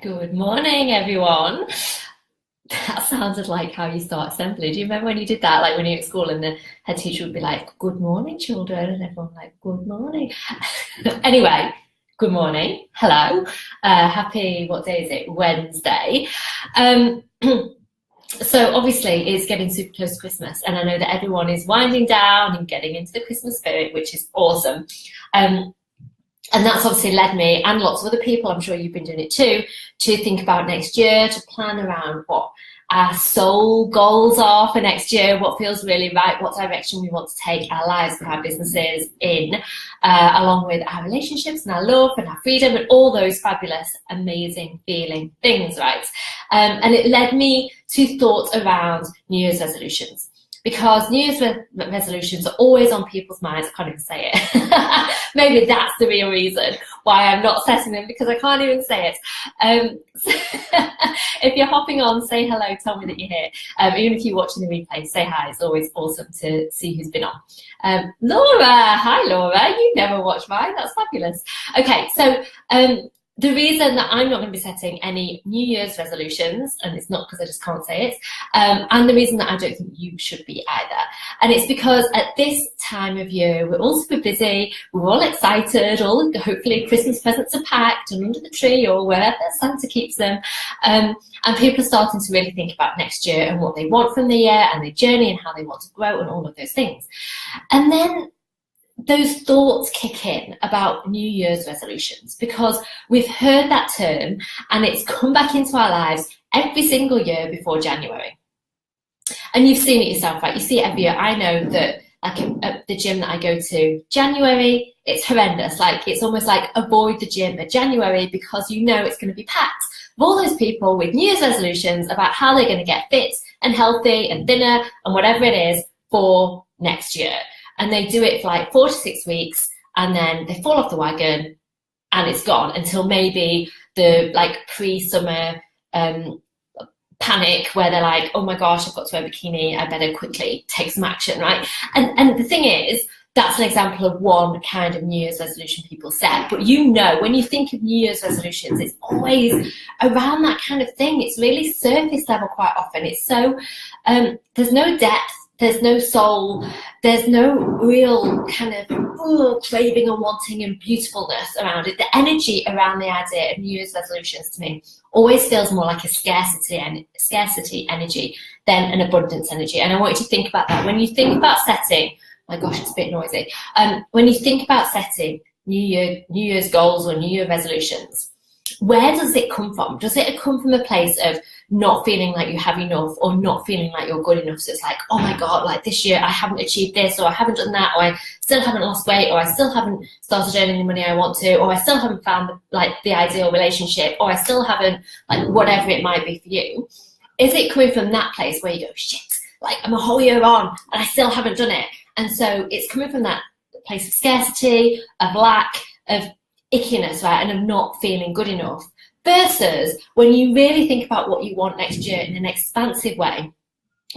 Good morning, everyone. That sounded like how you start assembly. Do you remember when you did that? Like when you were at school and the head teacher would be like, "Good morning, children," and everyone like, "Good morning." Anyway, good morning. Hello. Happy, what day is it? Wednesday. So obviously it's getting super close to Christmas, and I know that everyone is winding down and getting into the Christmas spirit, which is awesome. And that's obviously led me, and lots of other people, I'm sure you've been doing it too, to think about next year, to plan around what our soul goals are for next year, what feels really right, what direction we want to take our lives and our businesses in, along with our relationships and our love and our freedom and all those fabulous, amazing feeling things, right? And it led me to thoughts around New Year's resolutions. Because New Year's resolutions are always on people's minds. I can't even say it. Maybe that's the real reason why I'm not setting them, because I can't even say it. So if you're hopping on, say hello, tell me that you're here. Even if you're watching the replay, say hi. It's always awesome to see who's been on. Laura, hi Laura, you never watch mine. That's fabulous. Okay, so the reason that I'm not going to be setting any New Year's resolutions, and it's not because I just can't say it, and the reason that I don't think you should be either, and it's because at this time of year, we're all super busy, we're all excited, all hopefully Christmas presents are packed and under the tree or wherever Santa keeps them, and people are starting to really think about next year and what they want from the year and their journey and how they want to grow and all of those things. And then those thoughts kick in about New Year's resolutions, because we've heard that term and it's come back into our lives every single year before January. And you've seen it yourself, right? You see it every year. I know that, like at the gym that I go to, January, it's horrendous. Like it's almost like avoid the gym at January, because you know it's going to be packed of all those people with New Year's resolutions about how they're going to get fit and healthy and thinner and whatever it is for next year. And they do it for like 4 to 6 weeks, and then they fall off the wagon and it's gone until maybe the like pre-summer panic where they're like, oh my gosh, I've got to wear a bikini, I better quickly take some action, right? And the thing is, that's an example of one kind of New Year's resolution people set. But you know, when you think of New Year's resolutions, it's always around that kind of thing. It's really surface level quite often. It's so, there's no depth. There's no soul, there's no real kind of craving and wanting and beautifulness around it. The energy around the idea of New Year's resolutions to me always feels more like a scarcity energy than an abundance energy. And I want you to think about that. When you think about setting, my gosh, it's a bit noisy. When you think about setting New Year's goals or New Year resolutions, where does it come from? Does it come from a place of not feeling like you have enough or not feeling like you're good enough? So it's like, oh my God, like this year I haven't achieved this, or I haven't done that, or I still haven't lost weight, or I still haven't started earning the money I want to, or I still haven't found the ideal relationship, or I still haven't, like whatever it might be for you. Is it coming from that place where you go, shit, like I'm a whole year on and I still haven't done it? And so it's coming from that place of scarcity, of lack, of ickiness, right, and of not feeling good enough, versus when you really think about what you want next year in an expansive way,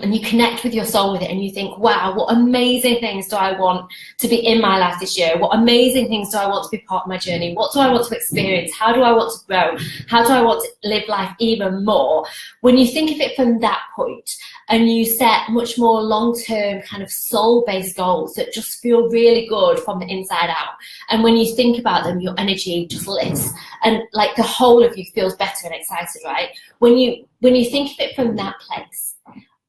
and you connect with your soul with it, and you think, wow, what amazing things do I want to be in my life this year? What amazing things do I want to be part of my journey? What do I want to experience? How do I want to grow? How do I want to live life even more? When you think of it from that point, and you set much more long-term kind of soul-based goals that just feel really good from the inside out, and when you think about them, your energy just lifts, and like the whole of you feels better and excited, right? When you think of it from that place,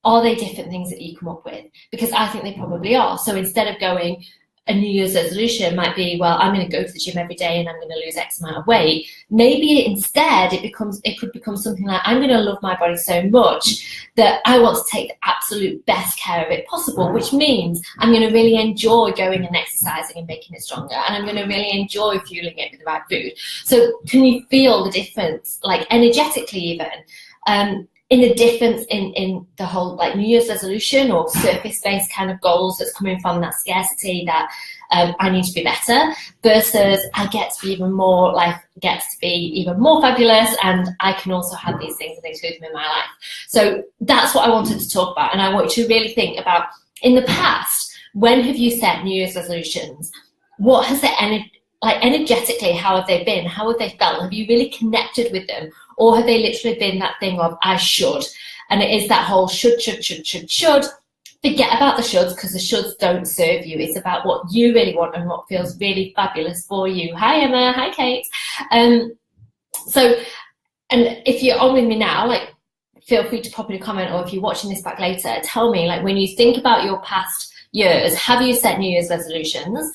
are they different things that you come up with? Because I think they probably are. So instead of going, a New Year's resolution might be, well, I'm going to go to the gym every day and I'm going to lose X amount of weight. Maybe instead it could become something like, I'm going to love my body so much that I want to take the absolute best care of it possible, which means I'm going to really enjoy going and exercising and making it stronger, and I'm going to really enjoy fueling it with the right food. So can you feel the difference, like energetically even, in the difference in the whole like New Year's resolution or surface-based kind of goals that's coming from that scarcity that I need to be better, versus I get to be even more, life gets to be even more fabulous, and I can also have these things and include them in my life. So that's what I wanted to talk about, and I want you to really think about, in the past, when have you set New Year's resolutions? What has the like energetically, how have they been? How have they felt? Have you really connected with them? Or have they literally been that thing of, I should? And it is that whole should. Forget about the shoulds, because the shoulds don't serve you. It's about what you really want and what feels really fabulous for you. Hi, Emma. Hi, Kate. So, and if you're on with me now, like, feel free to pop in a comment, or if you're watching this back later, tell me, like, when you think about your past years, have you set New Year's resolutions?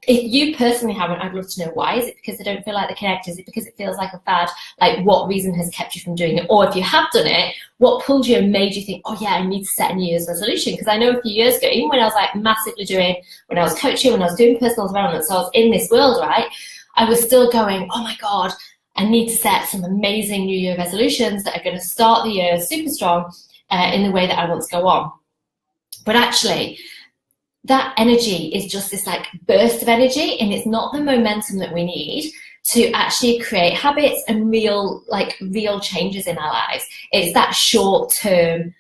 If you personally haven't, I'd love to know why. Is it because they don't feel like they're connected? Is it because it feels like a fad? Like, what reason has kept you from doing it? Or if you have done it, what pulled you and made you think, oh yeah, I need to set a New Year's resolution? Because I know a few years ago, even when I was like massively doing, when I was coaching, when I was doing personal development, so I was in this world, right, I was still going, oh my God, I need to set some amazing New Year resolutions that are going to start the year super strong in the way that I want to go on. But actually, that energy is just this like burst of energy, and it's not the momentum that we need to actually create habits and real changes in our lives. It's that short-term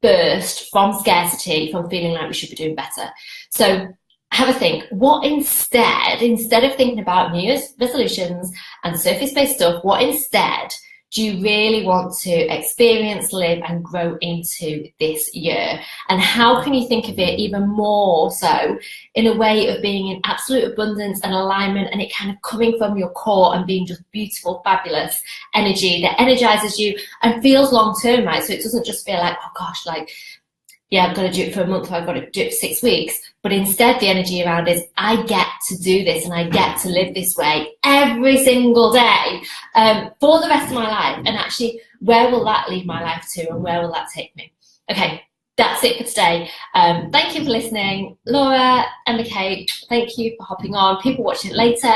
burst from scarcity, from feeling like we should be doing better. So have a think. What instead of thinking about New Year's resolutions and surface-based stuff, what instead do you really want to experience, live, and grow into this year? And how can you think of it even more so in a way of being in absolute abundance and alignment, and it kind of coming from your core and being just beautiful, fabulous energy that energizes you and feels long-term, right? So it doesn't just feel like, oh gosh, like, yeah, I've got to do it for a month, or I've got to do it for 6 weeks. But instead, the energy around is, I get to do this and I get to live this way every single day for the rest of my life. And actually, where will that lead my life to, and where will that take me? Okay, that's it for today. Thank you for listening. Laura, Emma, Kate, thank you for hopping on. People watching it later,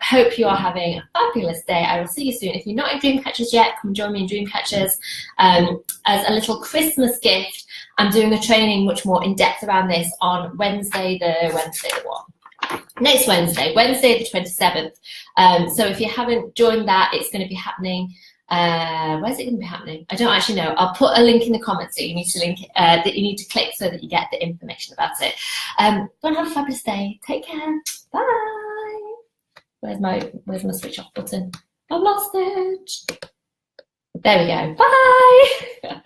hope you are having a fabulous day. I will see you soon. If you're not in Dreamcatchers yet, come join me in Dreamcatchers as a little Christmas gift. I'm doing a training much more in depth around this on Wednesday the what? Next Wednesday the 27th. So if you haven't joined that, it's going to be happening. Where's it going to be happening? I don't actually know. I'll put a link in the comments that you need to that you need to click so that you get the information about it. Go and have a fabulous day. Take care. Bye. Where's my switch off button? I've lost it. There we go. Bye.